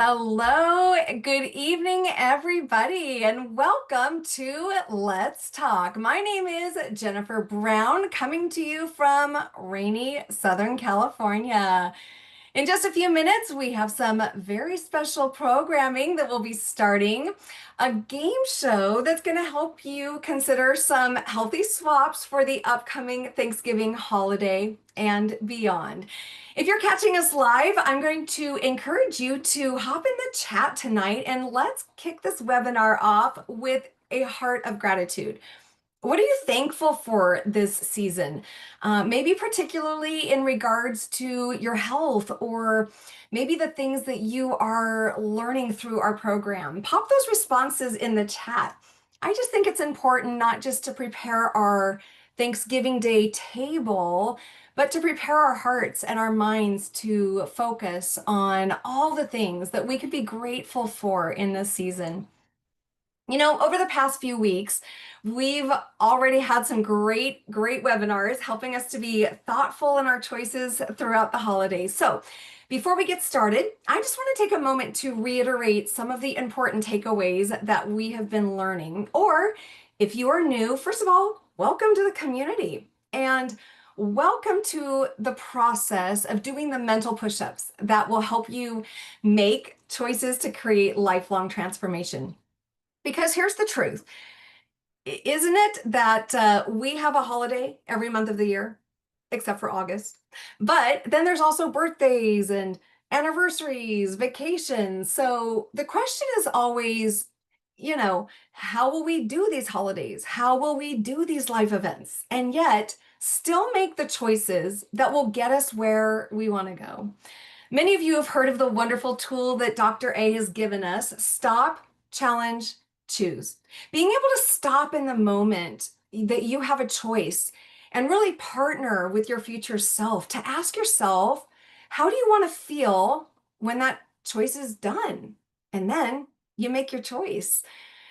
Hello, good evening, everybody, and welcome to Let's Talk. My name is Jennifer Brown, coming to you from rainy Southern California. In just a few minutes, we have some very special programming that will be starting, a game show that's going to help you consider some healthy swaps for the upcoming Thanksgiving holiday and beyond. If you're catching us live, I'm going to encourage you to hop in the chat tonight and let's kick this webinar off with a heart of gratitude. What are you thankful for this season? Maybe particularly in regards to your health, or maybe the things that you are learning through our program. Pop those responses in the chat. I just think it's important not just to prepare our Thanksgiving Day table, but to prepare our hearts and our minds to focus on all the things that we could be grateful for in this season. You know, over the past few weeks, we've already had some great webinars helping us to be thoughtful in our choices throughout the holidays. So before we get started, I just want to take a moment to reiterate some of the important takeaways that we have been learning. Or if you are new, first of all, welcome to the community and welcome to the process of doing the mental push-ups that will help you make choices to create lifelong transformation. Because here's the truth, isn't it that we have a holiday every month of the year, except for August? But then there's also birthdays and anniversaries, vacations. So the question is always, you know, how will we do these holidays? How will we do these life events? And yet still make the choices that will get us where we want to go. Many of you have heard of the wonderful tool that Dr. A has given us, Stop, Challenge, Choose. Being able to stop in the moment that you have a choice and really partner with your future self to ask yourself, how do you want to feel when that choice is done? And then you make your choice,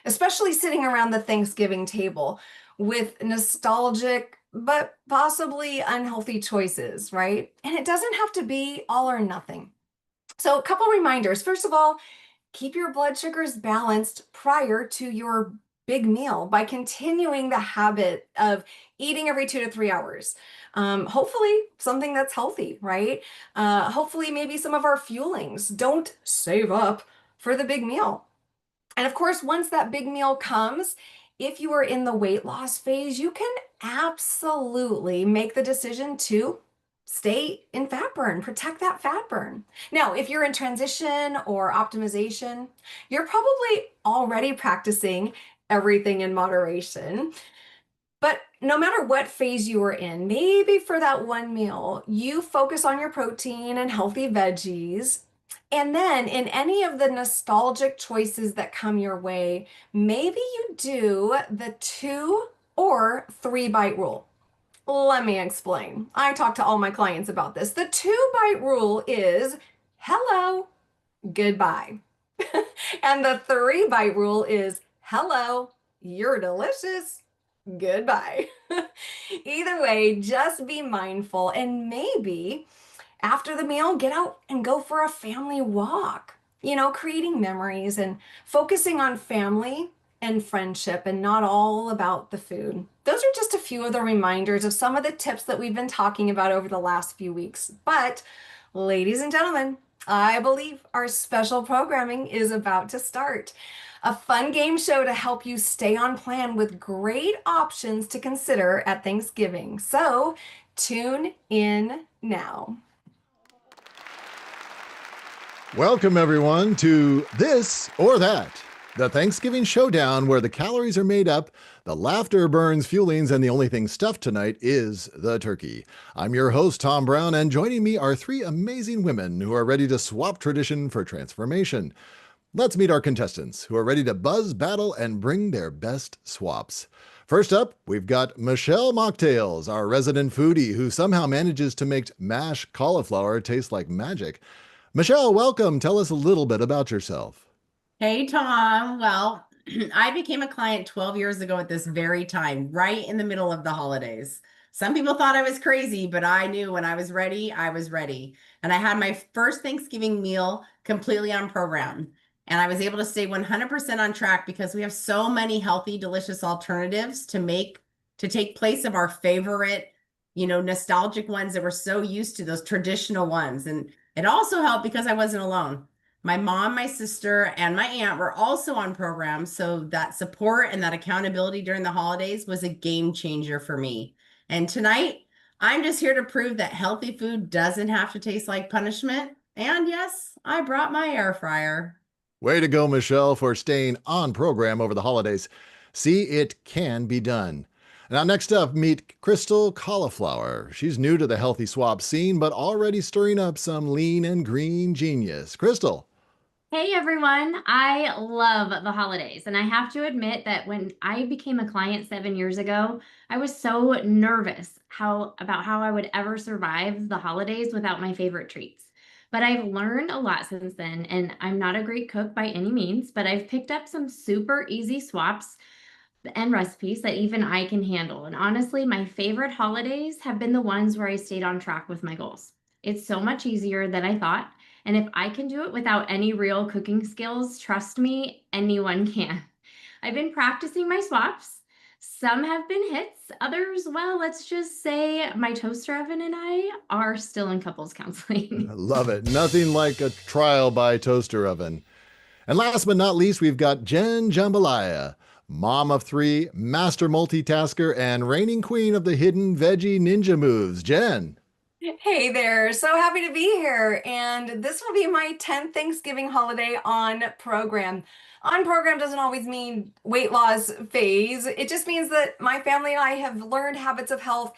especially sitting around the Thanksgiving table with nostalgic but possibly unhealthy choices, right? And it doesn't have to be all or nothing. So a couple reminders. First of all, keep your blood sugars balanced prior to your big meal by continuing the habit of eating every 2 to 3 hours. Hopefully something that's healthy, right? Hopefully maybe some of our fuelings. Don't save up for the big meal. And of course, once that big meal comes, if you are in the weight loss phase, you can absolutely make the decision to stay in fat burn, protect that fat burn. Now, if you're in transition or optimization, you're probably already practicing everything in moderation. But no matter what phase you are in, maybe for that one meal, you focus on your protein and healthy veggies. And then in any of the nostalgic choices that come your way, maybe you do the 2 or 3 bite rule. Let me explain. I talk to all my clients about this. The 2 bite rule is hello, goodbye. And the 3 bite rule is hello, you're delicious, goodbye. Either way, just be mindful and maybe after the meal, get out and go for a family walk, you know, creating memories and focusing on family and friendship and not all about the food. Those are just a few of the reminders of some of the tips that we've been talking about over the last few weeks. But ladies and gentlemen, I believe our special programming is about to start. A fun game show to help you stay on plan with great options to consider at Thanksgiving. So tune in now. Welcome, everyone, to This or That, The Thanksgiving Showdown, where the calories are made up, the laughter burns fuelings, and the only thing stuffed tonight is the turkey. I'm your host, Tom Brown, and joining me are three amazing women who are ready to swap tradition for transformation. Let's meet our contestants who are ready to buzz, battle, and bring their best swaps. First up, we've got Michelle Mocktails, our resident foodie who somehow manages to make mashed cauliflower taste like magic. Michelle, welcome. Tell us a little bit about yourself. Hey, Tom. Well, I became a client 12 years ago at this very time, right in the middle of the holidays. Some people thought I was crazy, but I knew when I was ready, I was ready. And I had my first Thanksgiving meal completely on program. And I was able to stay 100% on track because we have so many healthy, delicious alternatives to take place of our favorite, nostalgic ones that we're so used to, those traditional ones. And it also helped because I wasn't alone. My mom, my sister, and my aunt were also on programs, so that support and that accountability during the holidays was a game changer for me. And tonight, I'm just here to prove that healthy food doesn't have to taste like punishment. And yes, I brought my air fryer. Way to go, Michelle, for staying on program over the holidays. See, it can be done. Now, next up, meet Crystal Cauliflower. She's new to the healthy swap scene, but already stirring up some lean and green genius. Crystal. Hey everyone, I love the holidays. And I have to admit that when I became a client 7 years ago, I was so nervous about how I would ever survive the holidays without my favorite treats. But I've learned a lot since then, and I'm not a great cook by any means, but I've picked up some super easy swaps and recipes that even I can handle. And honestly, my favorite holidays have been the ones where I stayed on track with my goals. It's so much easier than I thought. And if I can do it without any real cooking skills, trust me, anyone can. I've been practicing my swaps. Some have been hits, others, well, let's just say my toaster oven and I are still in couples counseling. Love it. Nothing like a trial by toaster oven. And last but not least, we've got Jen Jambalaya, mom of three, master multitasker, and reigning queen of the hidden veggie ninja moves. Jen. Hey there, so happy to be here. And this will be my 10th Thanksgiving holiday on program. On program doesn't always mean weight loss phase. It just means that my family and I have learned habits of health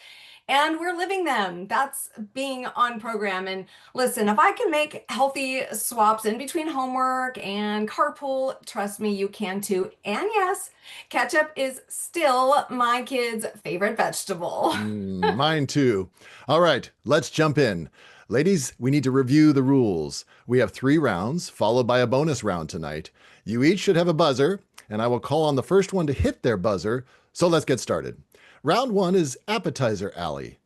and we're living them. That's being on program. And listen, if I can make healthy swaps in between homework and carpool, trust me, you can too. And yes, ketchup is still my kids' favorite vegetable. Mine too. All right, let's jump in. Ladies, we need to review the rules. We have 3 rounds, followed by a bonus round tonight. You each should have a buzzer, and I will call on the first one to hit their buzzer. So let's get started. Round 1 is Appetizer Alley.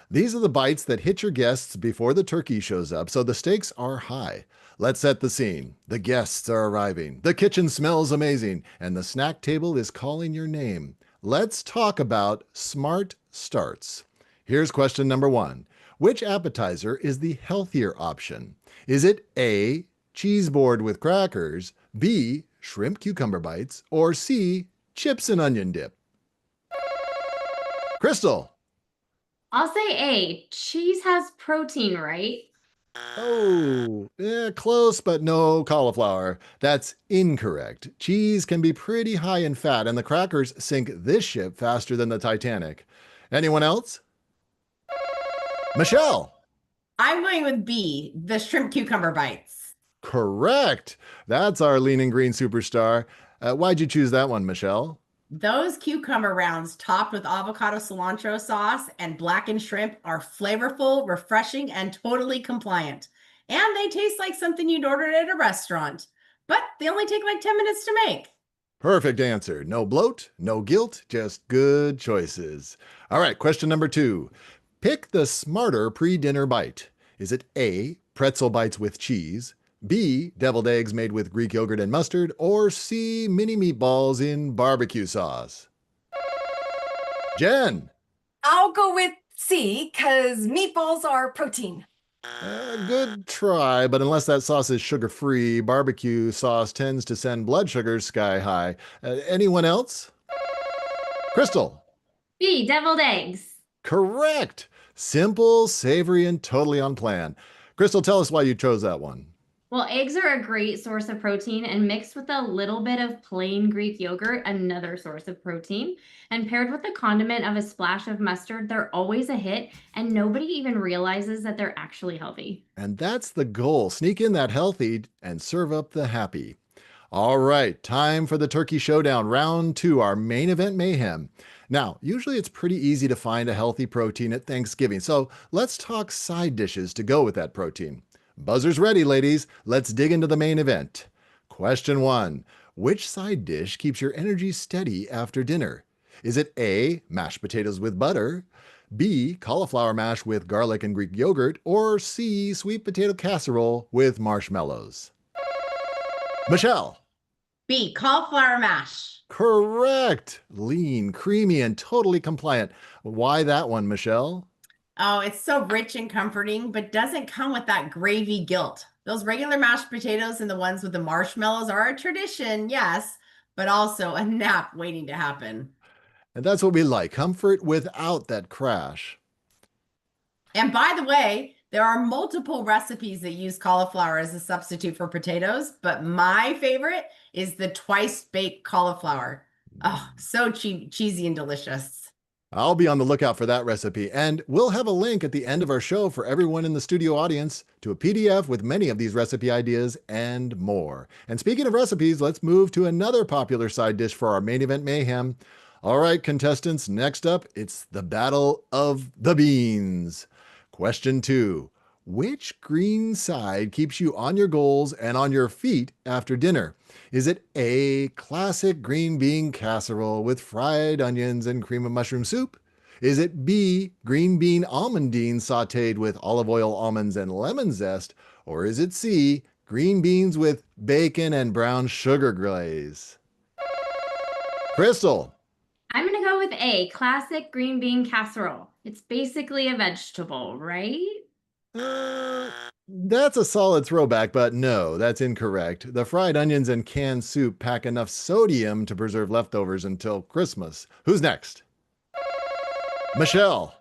These are the bites that hit your guests before the turkey shows up, so the stakes are high. Let's set the scene. The guests are arriving. The kitchen smells amazing, and the snack table is calling your name. Let's talk about smart starts. Here's question number 1. Which appetizer is the healthier option? Is it A, cheese board with crackers, B, shrimp cucumber bites, or C, chips and onion dip? Crystal. I'll say A. Cheese has protein, right? Oh, close, but no cauliflower. That's incorrect. Cheese can be pretty high in fat, and the crackers sink this ship faster than the Titanic. Anyone else? Michelle. I'm going with B, the shrimp cucumber bites. Correct. That's our lean and green superstar. Why'd you choose that one, Michelle? Those cucumber rounds topped with avocado cilantro sauce and blackened shrimp are flavorful, refreshing, and totally compliant. And they taste like something you'd order at a restaurant, but they only take like 10 minutes to make. Perfect answer. No bloat, no guilt, just good choices. All right, question number 2. Pick the smarter pre-dinner bite. Is it A, pretzel bites with cheese, B, deviled eggs made with Greek yogurt and mustard, or C, mini meatballs in barbecue sauce? Jen. I'll go with C because meatballs are protein. Good try, but unless that sauce is sugar-free, barbecue sauce tends to send blood sugars sky high. Anyone else? Crystal. B. Deviled eggs. Correct. Simple, savory, and totally on plan. Crystal, tell us why you chose that one. Well, eggs are a great source of protein, and mixed with a little bit of plain Greek yogurt, another source of protein. And paired with a condiment of a splash of mustard, they're always a hit, and nobody even realizes that they're actually healthy. And that's the goal. Sneak in that healthy and serve up the happy. All right, time for the Turkey Showdown, round 2, our main event mayhem. Now, usually it's pretty easy to find a healthy protein at Thanksgiving, so let's talk side dishes to go with that protein. Buzzers ready, ladies. Let's dig into the main event. Question 1. Which side dish keeps your energy steady after dinner? Is it A, mashed potatoes with butter, B, cauliflower mash with garlic and Greek yogurt, or C, sweet potato casserole with marshmallows? Michelle. B, cauliflower mash. Correct. Lean, creamy, and totally compliant. Why that one, Michelle? Oh, it's so rich and comforting, but doesn't come with that gravy guilt. Those regular mashed potatoes and the ones with the marshmallows are a tradition, yes, but also a nap waiting to happen. And that's what we like, comfort without that crash. And by the way, there are multiple recipes that use cauliflower as a substitute for potatoes, but my favorite is the twice baked cauliflower. Oh, so cheesy and delicious. I'll be on the lookout for that recipe, and we'll have a link at the end of our show for everyone in the studio audience to a PDF with many of these recipe ideas and more. And speaking of recipes, let's move to another popular side dish for our main event mayhem. All right, contestants, next up, it's the Battle of the Beans. Question 2. Which green side keeps you on your goals and on your feet after dinner? Is it A, classic green bean casserole with fried onions and cream of mushroom soup? Is it B, green bean almondine sauteed with olive oil, almonds, and lemon zest? Or is it C, green beans with bacon and brown sugar glaze? Crystal. I'm going to go with A, classic green bean casserole. It's basically a vegetable, right? That's a solid throwback, but no, that's incorrect. The fried onions and canned soup pack enough sodium to preserve leftovers until Christmas. Who's next? Michelle.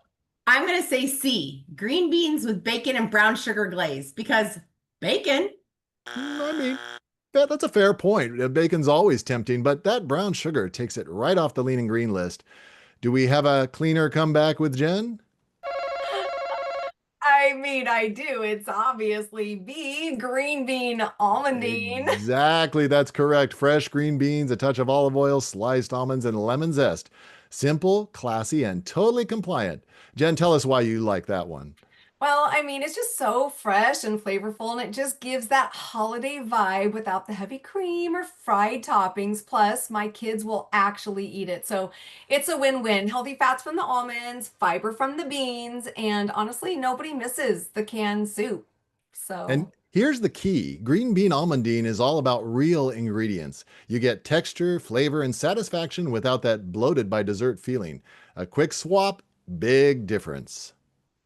I'm going to say C, green beans with bacon and brown sugar glaze, because bacon. I mean, that's a fair point. Bacon's always tempting, but that brown sugar takes it right off the lean and green list. Do we have a cleaner comeback with Jen? I mean, I do. It's obviously B, green bean almondine. Exactly, that's correct. Fresh green beans, a touch of olive oil, sliced almonds, and lemon zest. Simple, classy, and totally compliant. Jen, tell us why you like that one. Well, I mean, it's just so fresh and flavorful, and it just gives that holiday vibe without the heavy cream or fried toppings. Plus, my kids will actually eat it. So it's a win-win. Healthy fats from the almonds, fiber from the beans, and honestly, nobody misses the canned soup. And So, here's the key. Green bean almondine is all about real ingredients. You get texture, flavor, and satisfaction without that bloated by dessert feeling. A quick swap, big difference.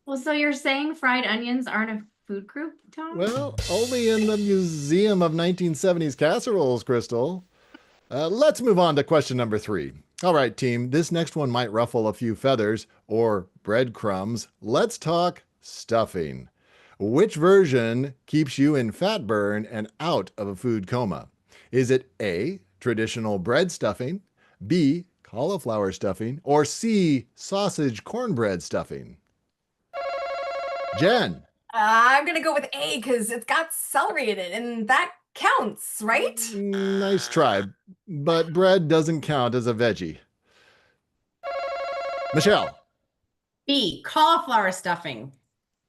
Well, so you're saying fried onions aren't a food group, Tom? Well, only in the Museum of 1970s Casseroles, Crystal. Let's move on to question number 3. All right, team, this next one might ruffle a few feathers or breadcrumbs. Let's talk stuffing. Which version keeps you in fat burn and out of a food coma? Is it A, traditional bread stuffing, B, cauliflower stuffing, or C, sausage cornbread stuffing? Jen. I'm gonna go with A because it's got celery in it, and that counts, right? Nice try, but bread doesn't count as a veggie. Michelle. B, cauliflower stuffing.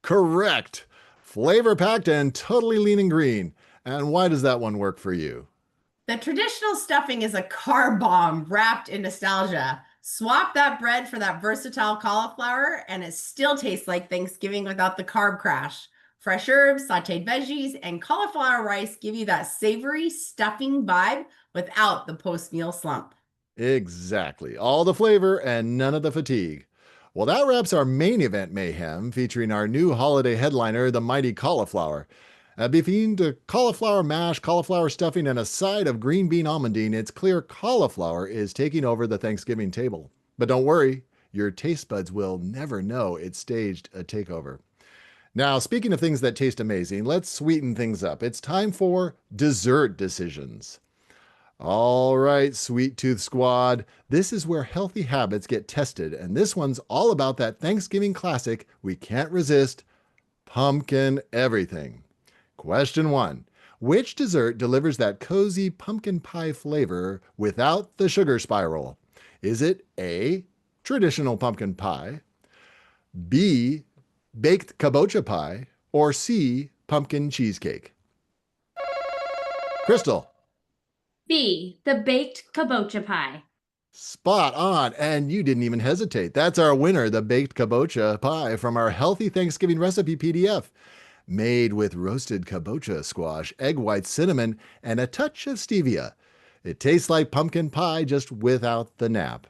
Correct. Flavor packed and totally lean and green. And why does that one work for you? The traditional stuffing is a carb bomb wrapped in nostalgia. Swap that bread for that versatile cauliflower, and it still tastes like Thanksgiving without the carb crash. Fresh herbs, sauteed veggies, and cauliflower rice give you that savory stuffing vibe without the post-meal slump. Exactly. All the flavor and none of the fatigue. Well, that wraps our main event mayhem featuring our new holiday headliner, the mighty cauliflower. Between the cauliflower mash, cauliflower stuffing, and a side of green bean almondine, it's clear cauliflower is taking over the Thanksgiving table. But don't worry, your taste buds will never know it staged a takeover. Now, speaking of things that taste amazing, let's sweeten things up. It's time for dessert decisions. All right, Sweet Tooth Squad, this is where healthy habits get tested, and this one's all about that Thanksgiving classic we can't resist, pumpkin everything. Question 1. Which dessert delivers that cozy pumpkin pie flavor without the sugar spiral? Is it A, traditional pumpkin pie, B, baked kabocha pie, or C, pumpkin cheesecake? Crystal. B, the baked kabocha pie. Spot on, and you didn't even hesitate. That's our winner, the baked kabocha pie from our Healthy Thanksgiving Recipe PDF. Made with roasted kabocha squash, egg white, cinnamon, and a touch of stevia. It tastes like pumpkin pie, just without the nap.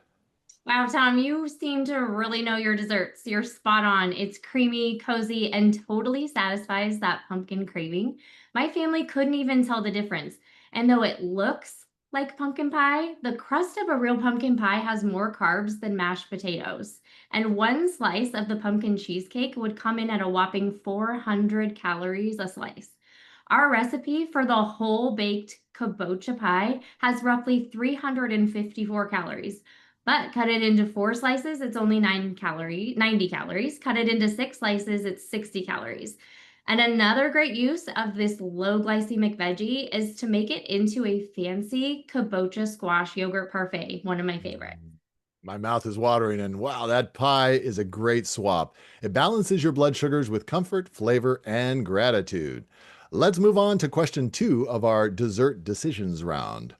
Wow, Tom, you seem to really know your desserts. You're spot on. It's creamy, cozy, and totally satisfies that pumpkin craving. My family couldn't even tell the difference. And though it looks like pumpkin pie, the crust of a real pumpkin pie has more carbs than mashed potatoes. And one slice of the pumpkin cheesecake would come in at a whopping 400 calories a slice. Our recipe for the whole baked kabocha pie has roughly 354 calories. But cut it into 4 slices, it's only 90 calories. Cut it into 6 slices, it's 60 calories. And another great use of this low glycemic veggie is to make it into a fancy kabocha squash yogurt parfait, one of my favorites. My mouth is watering, and wow, that pie is a great swap. It balances your blood sugars with comfort, flavor, and gratitude. Let's move on to question 2 of our dessert decisions round.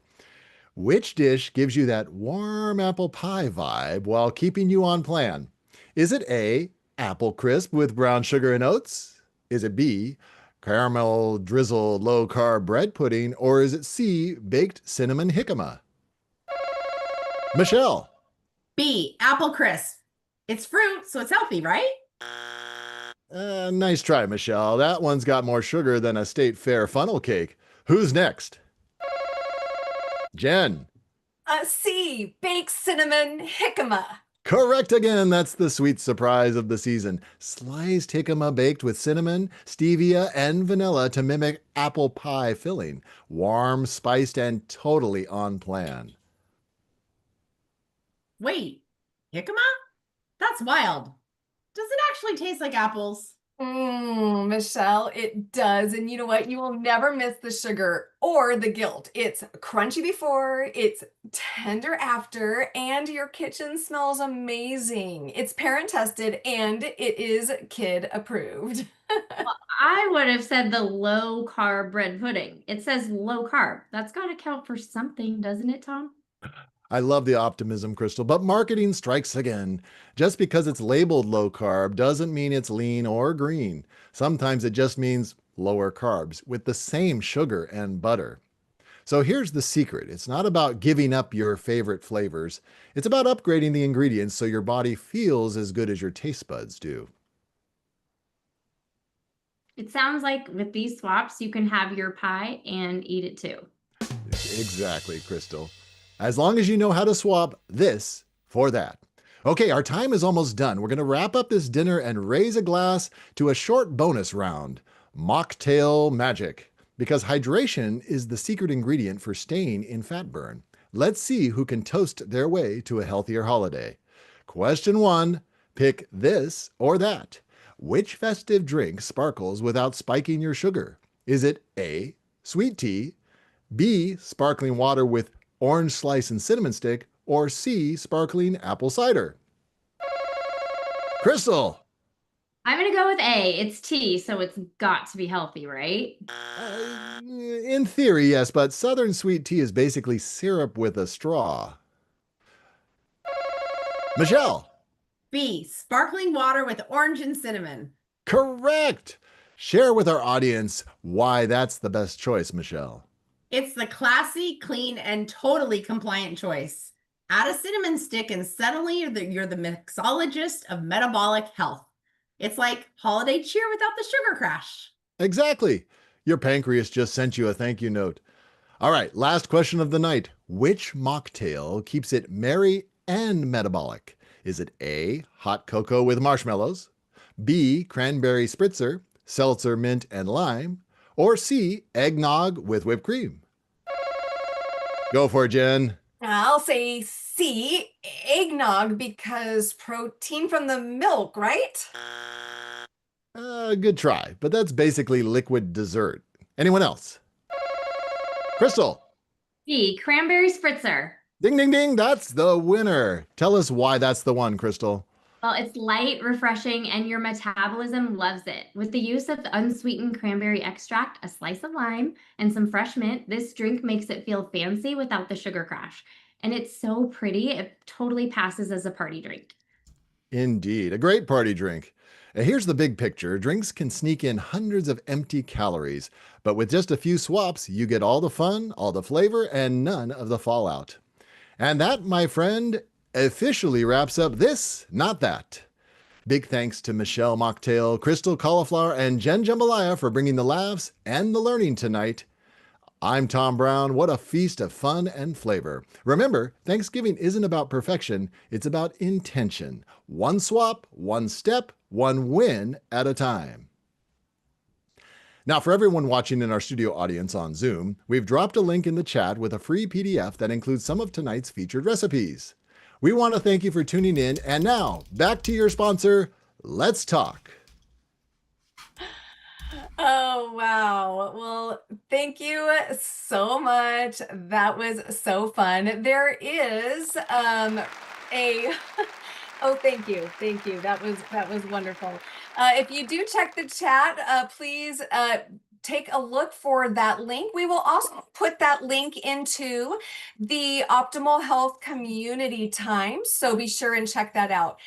Which dish gives you that warm apple pie vibe while keeping you on plan? Is it A, apple crisp with brown sugar and oats? Is it B, caramel drizzled low-carb bread pudding? Or is it C, baked cinnamon jicama? Michelle. B, apple crisp. It's fruit, so it's healthy, right? Nice try, Michelle. That one's got more sugar than a state fair funnel cake. Who's next? Jen. C, baked cinnamon jicama. Correct again. That's the sweet surprise of the season. Sliced jicama baked with cinnamon, stevia, and vanilla to mimic apple pie filling. Warm, spiced, and totally on plan. Wait, jicama? That's wild. Does it actually taste like apples? Michelle, it does. And you know what? You will never miss the sugar or the guilt. It's crunchy before, it's tender after, and your kitchen smells amazing. It's parent tested and it is kid approved. I would have said the low carb bread pudding. It says low carb. That's got to count for something, doesn't it, Tom? I love the optimism, Crystal, but marketing strikes again. Just because it's labeled low carb doesn't mean it's lean or green. Sometimes it just means lower carbs with the same sugar and butter. So here's the secret. It's not about giving up your favorite flavors. It's about upgrading the ingredients so your body feels as good as your taste buds do. It sounds like with these swaps, you can have your pie and eat it too. Exactly, Crystal. As long as you know how to swap this for that. Okay, our time is almost done. We're going to wrap up this dinner and raise a glass to a short bonus round, Mocktail Magic, because hydration is the secret ingredient for staying in fat burn. Let's see who can toast their way to a healthier holiday. Question 1, pick this or that. Which festive drink sparkles without spiking your sugar? Is it A, sweet tea, B, sparkling water with orange slice and cinnamon stick, or C, sparkling apple cider? Crystal. I'm going to go with A. It's tea, so it's got to be healthy, right? In theory, yes, but Southern sweet tea is basically syrup with a straw. Michelle. B, sparkling water with orange and cinnamon. Correct. Share with our audience why that's the best choice, Michelle. It's the classy, clean, and totally compliant choice. Add a cinnamon stick and suddenly you're the mixologist of metabolic health. It's like holiday cheer without the sugar crash. Exactly. Your pancreas just sent you a thank you note. All right, last question of the night. Which mocktail keeps it merry and metabolic? Is it A, hot cocoa with marshmallows, B, cranberry spritzer, seltzer, mint, and lime, or C, eggnog with whipped cream? Go for it, Jen. I'll say C, eggnog, because protein from the milk, right? Good try, but that's basically liquid dessert. Anyone else? Crystal. B, cranberry spritzer. Ding, ding, ding. That's the winner. Tell us why that's the one, Crystal. Well, it's light, refreshing, and your metabolism loves it. With the use of unsweetened cranberry extract, a slice of lime, and some fresh mint, this drink makes it feel fancy without the sugar crash. And it's so pretty, it totally passes as a party drink. Indeed, a great party drink. Here's the big picture. Drinks can sneak in hundreds of empty calories, but with just a few swaps, you get all the fun, all the flavor, and none of the fallout. And that, my friend, officially wraps up this, not that. Big thanks to Michelle Mocktail, Crystal Cauliflower, and Jen Jambalaya for bringing the laughs and the learning tonight. I'm Tom Brown. What a feast of fun and flavor. Remember, Thanksgiving isn't about perfection, it's about intention. One swap, one step, one win at a time. Now, for everyone watching in our studio audience on Zoom, we've dropped a link in the chat with a free PDF that includes some of tonight's featured recipes. We want to thank you for tuning in, and now, back to your sponsor, Let's Talk. Oh, wow. Well, thank you so much. That was so fun. There is a oh, thank you. Thank you. That was wonderful. If you do check the chat, please take a look for that link. We will also put that link into the Optimal Health community time, so be sure and check that out.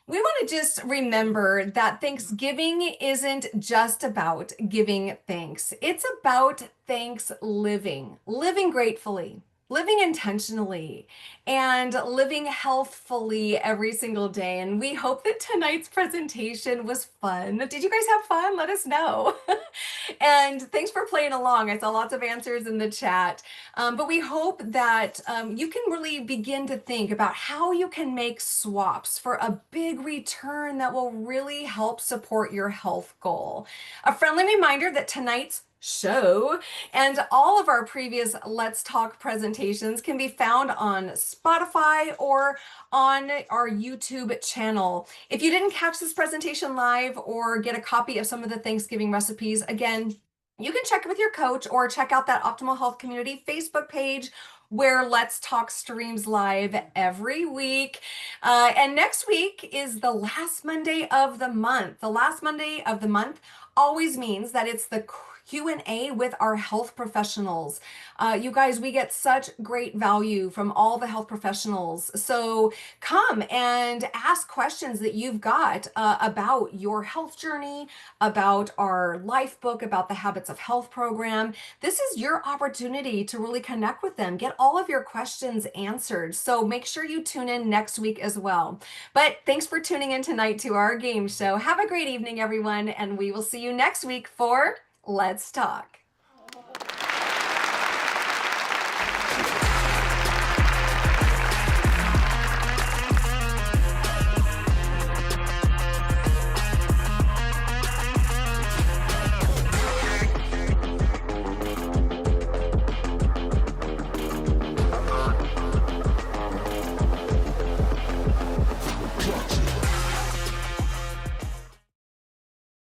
We want to just remember that Thanksgiving isn't just about giving thanks. It's about thanks living gratefully, living intentionally, and living healthfully every single day. And we hope that tonight's presentation was fun. Did you guys have fun? Let us know. And thanks for playing along. I saw lots of answers in the chat. But we hope that you can really begin to think about how you can make swaps for a big return that will really help support your health goal. A friendly reminder that tonight's show and all of our previous Let's Talk presentations can be found on Spotify or on our YouTube channel. If you didn't catch this presentation live or get a copy of some of the Thanksgiving recipes, again, you can check with your coach or check out that Optimal Health Community Facebook page where Let's Talk streams live every week. And next week is the last Monday of the month. The last Monday of the month always means that it's the Q&A with our health professionals. You guys, we get such great value from all the health professionals. So come and ask questions that you've got about your health journey, about our life book, about the Habits of Health program. This is your opportunity to really connect with them, get all of your questions answered. So make sure you tune in next week as well. But thanks for tuning in tonight to our game show. Have a great evening, everyone, and we will see you next week for Let's Talk.